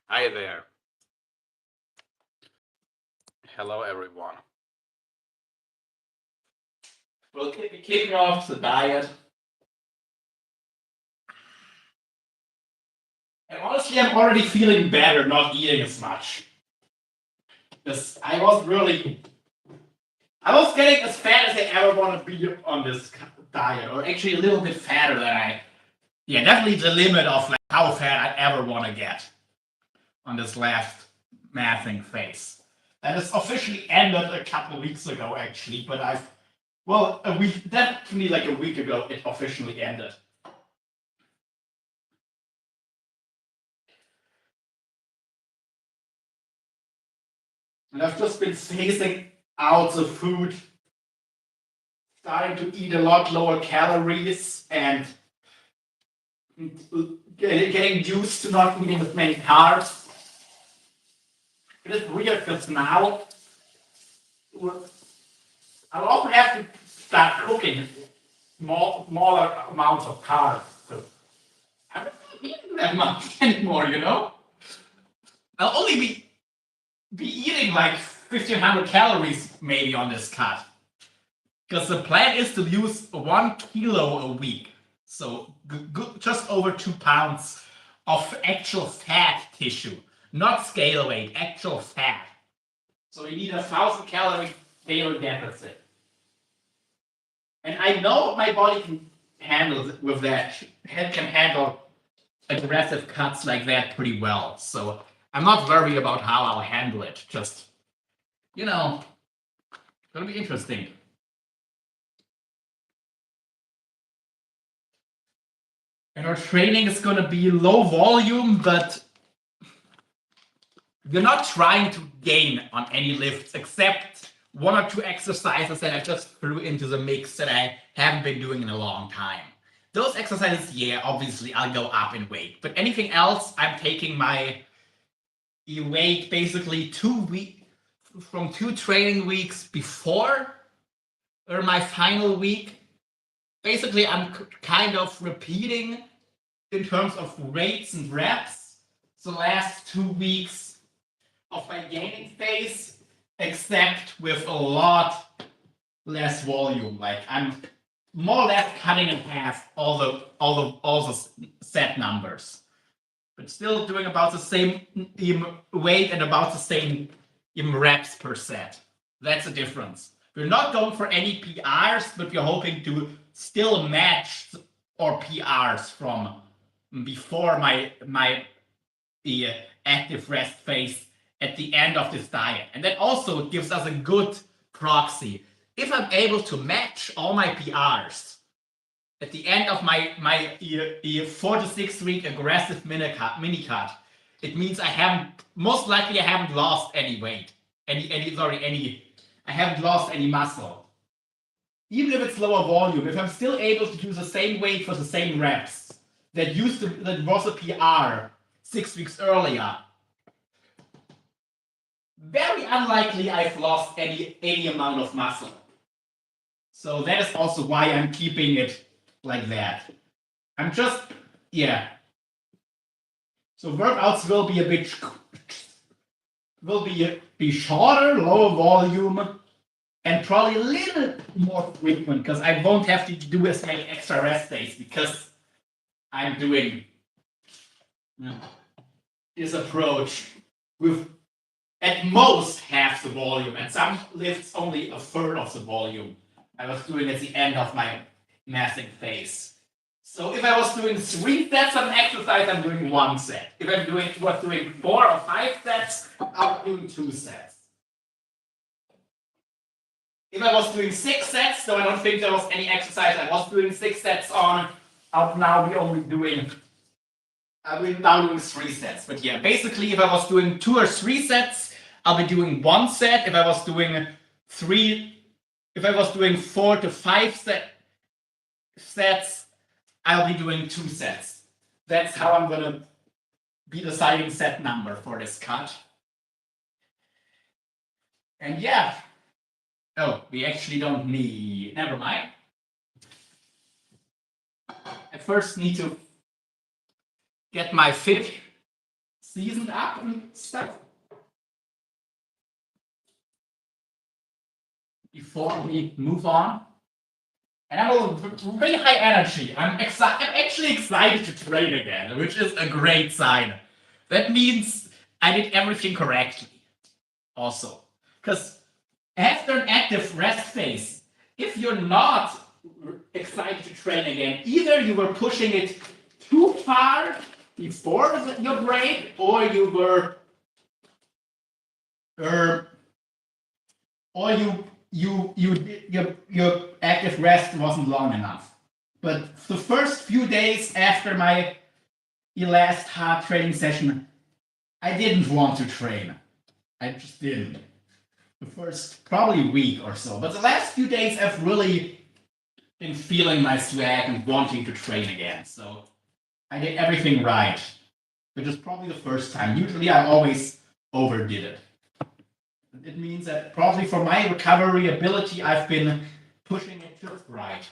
Hi there. Hello, everyone. We'll be kicking off the diet. And honestly, I'm already feeling better not eating as much. Because I was getting as fat as I ever want to be on this diet, or actually a little bit fatter than definitely the limit of like how fat I ever want to get on this last mathing phase. That is officially ended a couple of weeks ago, actually, but definitely like a week ago, it officially ended. And I've just been phasing out the food, starting to eat a lot lower calories, and getting used to not eating as many carbs. It is weird because now I'll also have to start cooking smaller amounts of carbs. So I'm not eating that much anymore, you know? I'll only be eating like 1,500 calories maybe on this cut. Because the plan is to use 1 kilo a week. So just over 2 pounds of actual fat tissue. Not scale weight, actual fat. So we need 1,000 calorie daily deficit. And I know my body can handle with that. It can handle aggressive cuts like that pretty well. So I'm not worried about how I'll handle it. Just, it's gonna be interesting. And our training is gonna be low volume, but we're not trying to gain on any lifts except 1 or 2 exercises that I just threw into the mix that I haven't been doing in a long time. Those exercises, obviously I'll go up in weight. But anything else, I'm taking my weight basically from 2 training weeks before or my final week. Basically, I'm kind of repeating in terms of rates and reps the last 2 weeks of my gaining phase, except with a lot less volume. Like I'm more or less cutting in half all the set numbers, but still doing about the same weight and about the same reps per set. That's the difference. We're not going for any PRs, but we're hoping to still match or PRs from before my active rest phase at the end of this diet. And that also gives us a good proxy. If I'm able to match all my PRs at the end of my 4 to 6 week aggressive mini cut, it means most likely I haven't lost any weight. I haven't lost any muscle. Even if it's lower volume, if I'm still able to do the same weight for the same reps that was a PR 6 weeks earlier, very unlikely I've lost any amount of muscle. So that is also why I'm keeping it like that. I'm just, So workouts will be be shorter, lower volume, and probably a little more frequent because I won't have to do as many extra rest days because I'm doing this approach with at most half the volume, and some lifts only a third of the volume I was doing at the end of my massing phase. So if I was doing 3 sets of an exercise, I'm doing 1 set. If I was doing 4 or 5 sets, I'm doing 2 sets. If I was doing 6 sets, though I don't think there was any exercise I was doing 6 sets on, I'll now be only doing 3 sets. But basically if I was doing 2 or 3 sets, I'll be doing 1 set. If I was doing 4 to 5 sets, I'll be doing 2 sets. That's how I'm gonna be deciding set number for this cut. And we actually don't need, never mind. I first need to get my fit seasoned up and stuff. Before we move on. And I'm a really high energy. I'm actually excited to train again, which is a great sign. That means I did everything correctly. Also, because after an active rest phase, if you're not excited to train again, either you were pushing it too far before your break, or you were, or your active rest wasn't long enough. But the first few days after my last hard training session, I didn't want to train. I just didn't. The first probably week or so. But the last few days I've really been feeling my swag and wanting to train again. So I did everything right. Which is probably the first time. Usually I always overdid it. It means that probably for my recovery ability, I've been pushing it just right.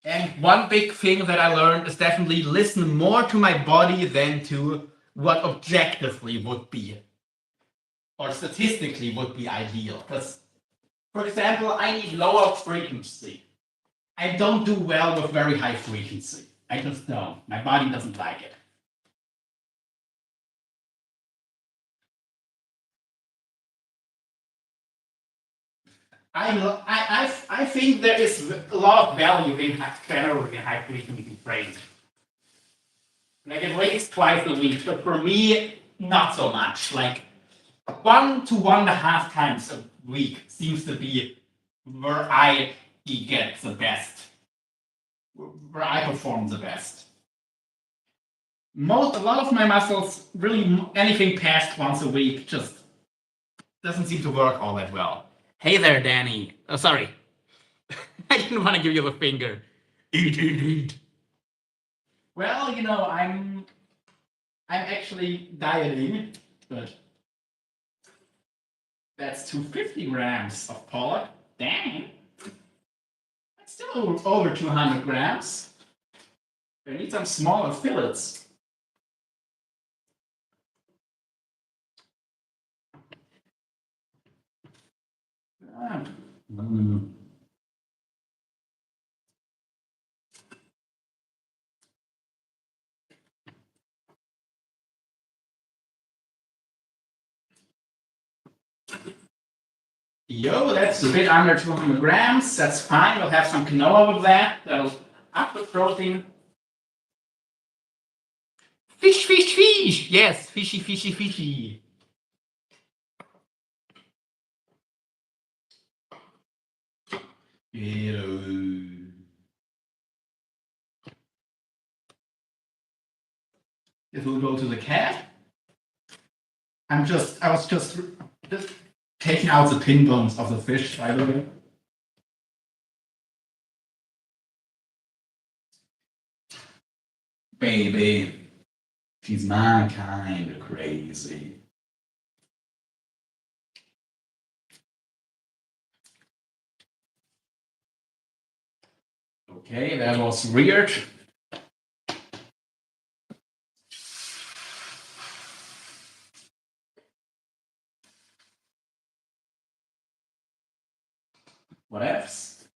And one big thing that I learned is definitely listen more to my body than to what objectively would be or statistically would be ideal. Because, for example, I need lower frequency. I don't do well with very high frequency. I just don't. My body doesn't like it. I think there is a lot of value in generally in high frequency training. Like it rains twice a week, but for me, not so much. Like 1 to 1.5 times a week seems to be where I get the best, where I perform the best. A lot of my muscles, really anything past once a week, just doesn't seem to work all that well. Hey there, Danny. Oh, sorry. I didn't want to give you the finger. Eat. Well, I'm actually dieting, but that's 250 grams of pollock. Dang. That's still over 200 grams. I need some smaller fillets. Ah. Yo, that's a bit under 200 grams. That's fine. We'll have some canola with that. That'll up the protein. Fish. Yes, fishy. If we go to the cat, I was just taking out the pin bones of the fish, by the way. Baby, she's my kind of crazy. Okay, that was weird. What else?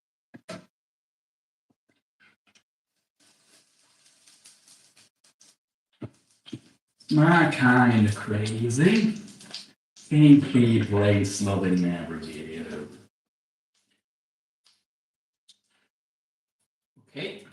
My kind of crazy. Can't keep race loving never give. Okay.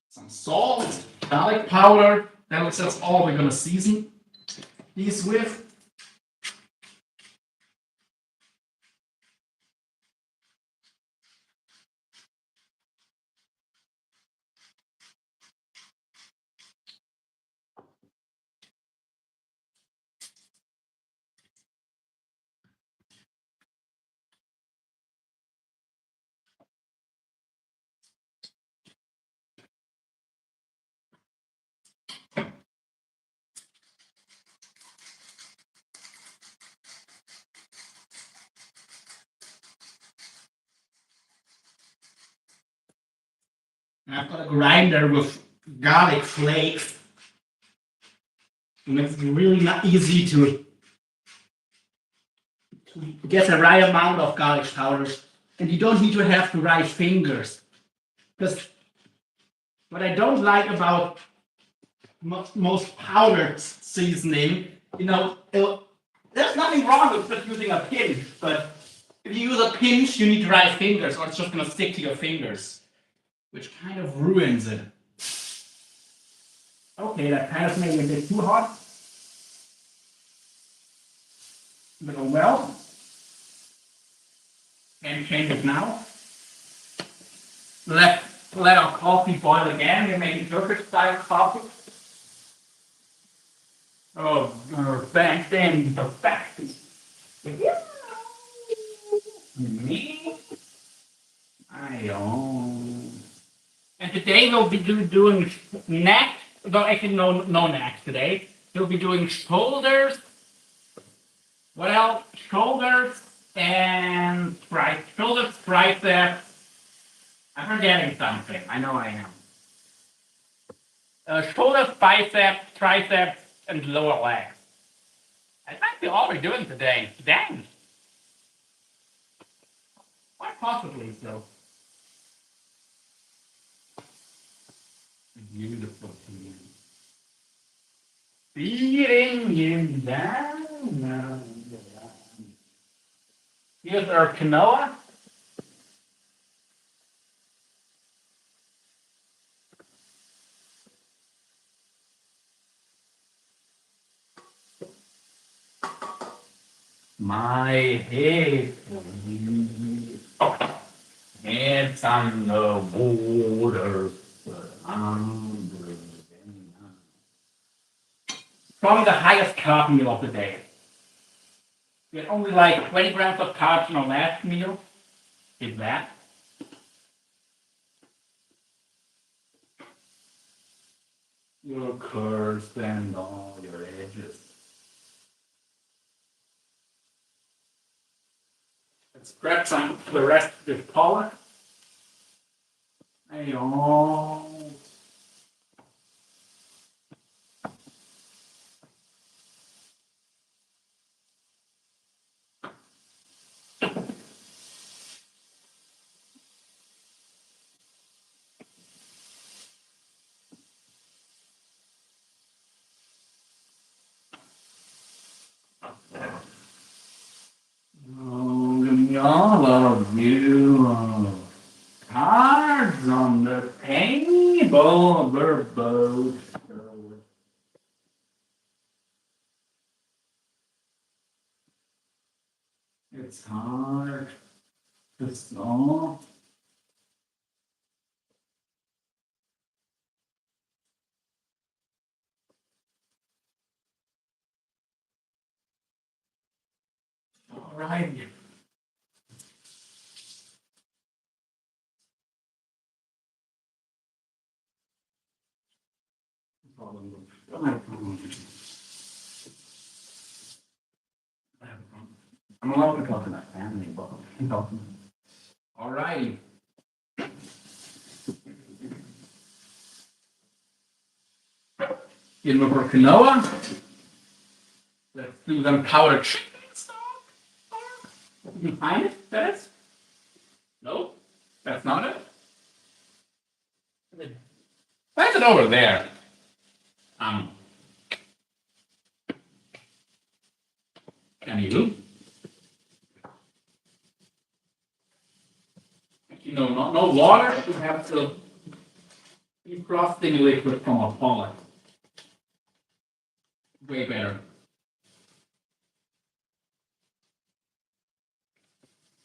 Some salt, garlic powder. That's all we're gonna season these with. And I've got a grinder with garlic flakes. And it's really not easy to get the right amount of garlic powders. And you don't need to have the right fingers. Because what I don't like about most powdered seasoning, there's nothing wrong with just using a pinch, but if you use a pinch, you need the right fingers, or it's just gonna stick to your fingers, which kind of ruins it. Okay, that kind of made it a bit too hot. But oh well. Can change it now. Let our coffee boil again. We're making Turkish style coffee. Oh, thanks, then perfect. Me? I don't. And today we'll be doing neck. Well, actually, no neck today. We'll be doing shoulders. What else? Shoulders and shoulders, triceps. I'm forgetting something. I know I am. Shoulders, biceps, triceps, and lower legs. That might be all we're doing today. Dang. Quite possibly so. Beautiful to you. Beating you down. Here's our quinoa. My head. Head's on the water. Probably the highest carb meal of the day. We had only like 20 grams of carbs in our last meal. If that. Your curves and all your edges. Let's grab some for the rest of the pollock. Hey, oh. All of you cards on the table, we're both. It's hard to solve. All right. I'm allowed to talk to my family, but I'm talking. All righty. In the quinoa, let's do some powdered chicken stock. You can find it, that is? No, that's not it. Where's it over there? Anywho. No water, you have to be frosting liquid from a pollen. Way better.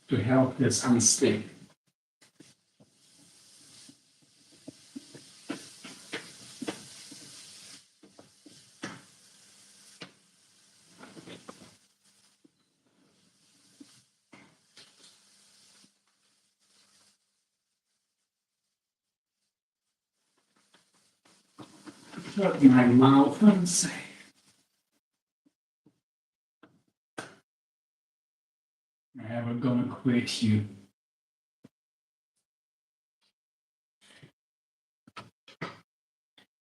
To help this unstick. Shut my mouth and say. I'm never gonna quit you.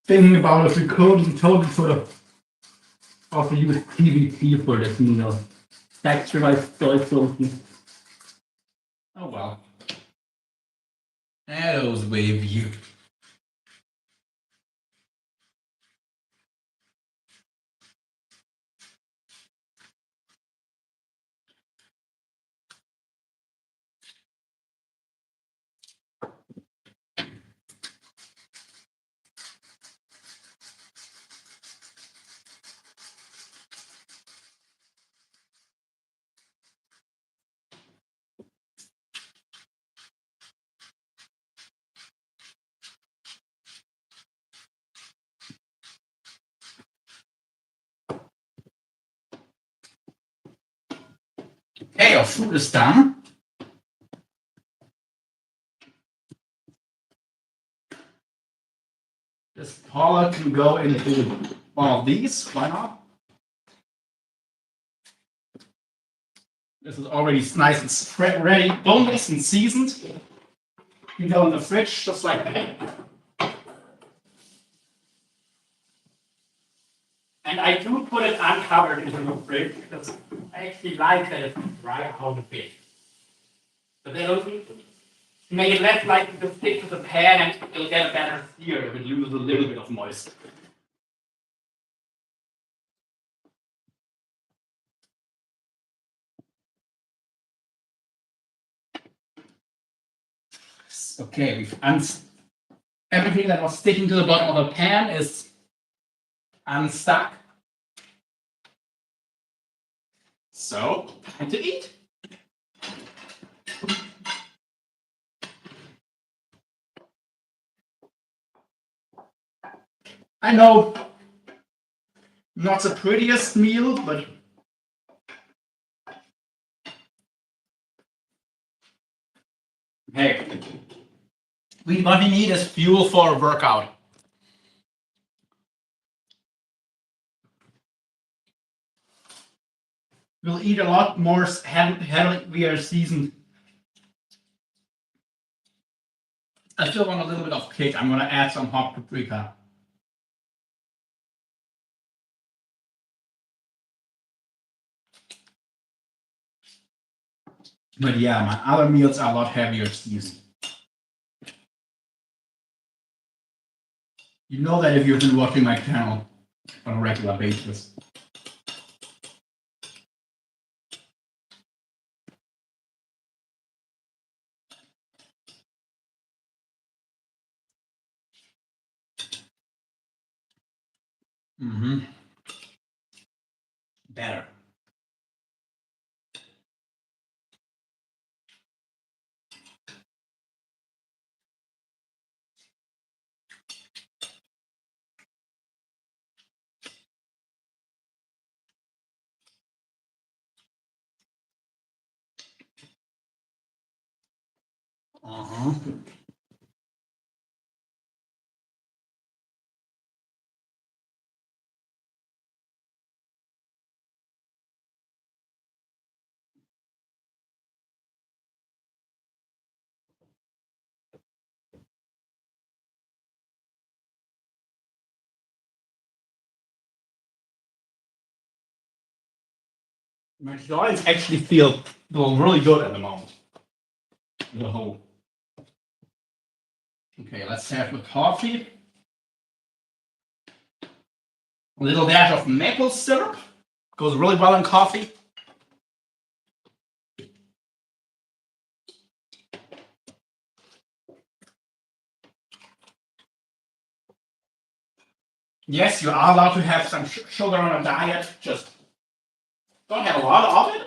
thinking about if we could totally sort of also use PVC for this meal. Texturized soy sauce. Oh well. Those with you. Okay, our food is done. This Paula can go into one of these. Why not? This is already nice and spread ready, boneless and seasoned. You can go in the fridge just like that. And I do put it uncovered into the fridge because I actually like that it's dry out a bit. But then make it less likely to stick to the pan and it'll get a better sear if it loses a little bit of moisture. Okay, we've everything that was sticking to the bottom of the pan is unstuck. So, time to eat. I know, not the prettiest meal, but hey, what we need is fuel for a workout. We'll eat a lot more heavier seasoned. I still want a little bit of kick. I'm going to add some hot paprika. But yeah, my other meals are a lot heavier seasoned. You know that if you've been watching my channel on a regular basis. Mm-hmm. Better. Uh-huh. My joints actually feel really good at the moment. The whole. Okay, let's have the coffee. A little dash of maple syrup. Goes really well in coffee. Yes, you are allowed to have some sugar on a diet. Just don't have a lot of it.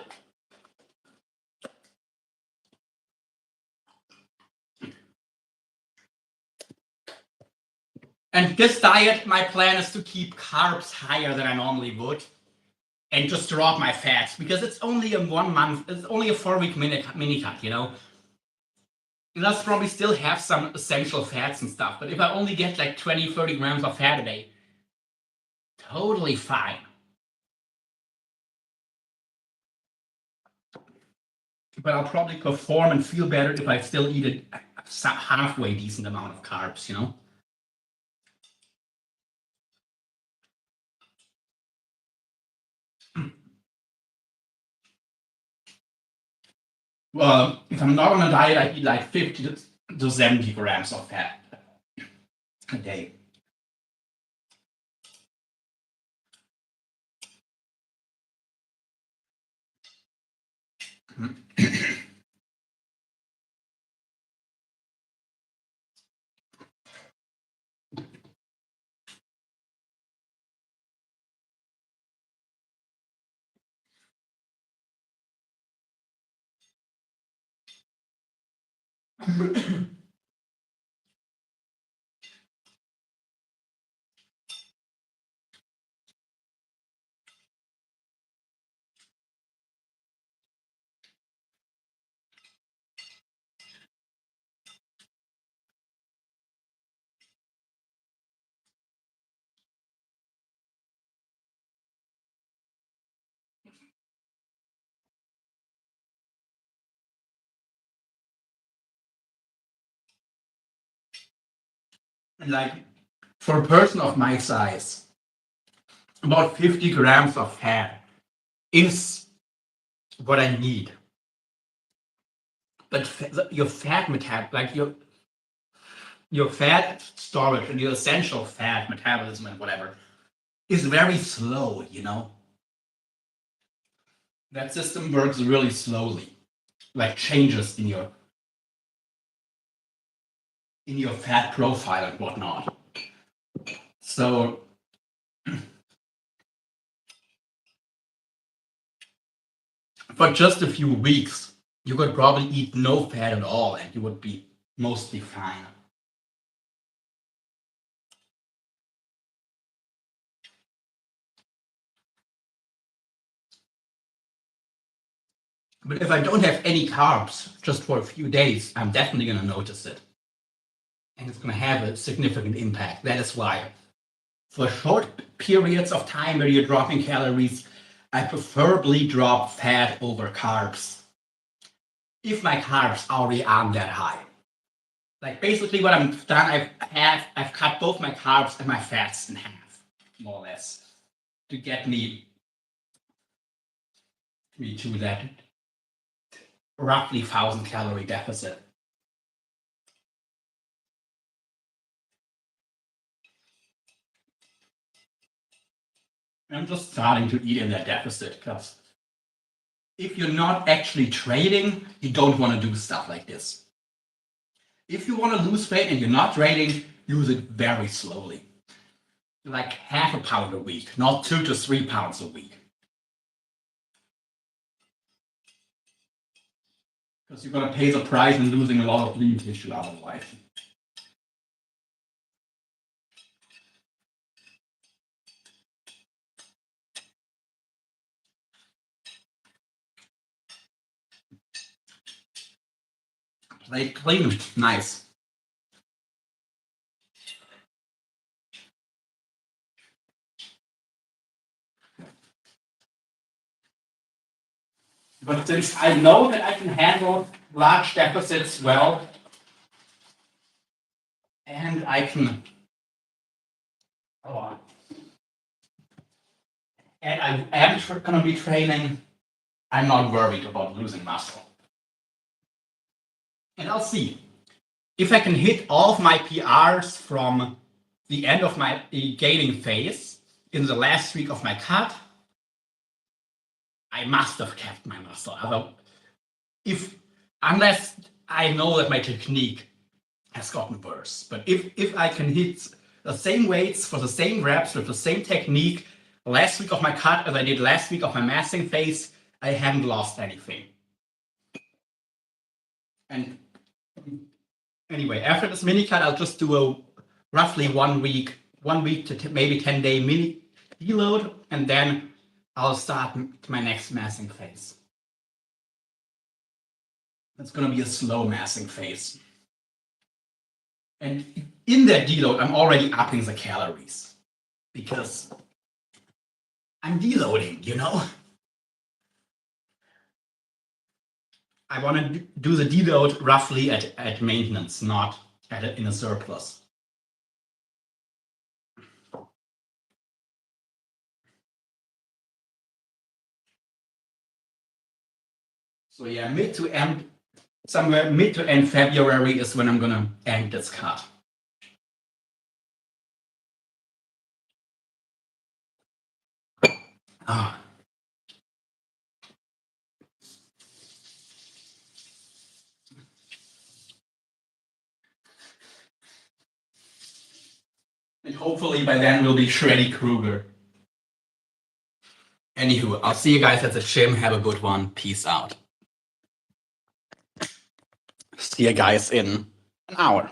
And this diet, my plan is to keep carbs higher than I normally would and just drop my fats because it's only a 1 month, it's only a 4-week mini cut, you know? It does probably still have some essential fats and stuff, but if I only get like 20, 30 grams of fat a day, totally fine. But I'll probably perform and feel better if I still eat a halfway decent amount of carbs, you know? Well, if I'm not on a diet, I eat like 50 to 70 grams of fat a day. Like for a person of my size, about 50 grams of fat is what I need. But your fat like your fat storage and your essential fat metabolism and whatever is very slow, you know. That system works really slowly, like changes in your fat profile and whatnot. So for just a few weeks, you could probably eat no fat at all and you would be mostly fine. But if I don't have any carbs just for a few days, I'm definitely going to notice it. And it's going to have a significant impact. That is why, for short periods of time where you're dropping calories, I preferably drop fat over carbs. If my carbs already aren't that high. Like basically what I've done, I've cut both my carbs and my fats in half, more or less, to get me to that roughly 1,000-calorie deficit. I'm just starting to eat in that deficit because if you're not actually trading, you don't want to do stuff like this. If you want to lose weight and you're not trading, use it very slowly. Like half a pound a week, not 2 to 3 pounds a week. Because you're going to pay the price and losing a lot of lean tissue otherwise. They clean it nice. But since I know that I can handle large deficits well, and I can, oh, and I am going to be training, I'm not worried about losing muscle. And I'll see. If I can hit all of my PRs from the end of my gaining phase in the last week of my cut, I must have kept my muscle. Unless I know that my technique has gotten worse. But if I can hit the same weights for the same reps with the same technique last week of my cut as I did last week of my massing phase, I haven't lost anything. And anyway, after this mini cut, I'll just do a roughly 1 week to maybe 10-day mini deload, and then I'll start my next massing phase. It's going to be a slow massing phase. And in that deload, I'm already upping the calories because I'm deloading, you know? I want to do the deload roughly at maintenance, not in a surplus. So yeah, somewhere mid to end February is when I'm gonna end this cut. Oh. And hopefully by then we'll be Shreddy Krueger. Anywho, I'll see you guys at the gym. Have a good one. Peace out. See you guys in an hour.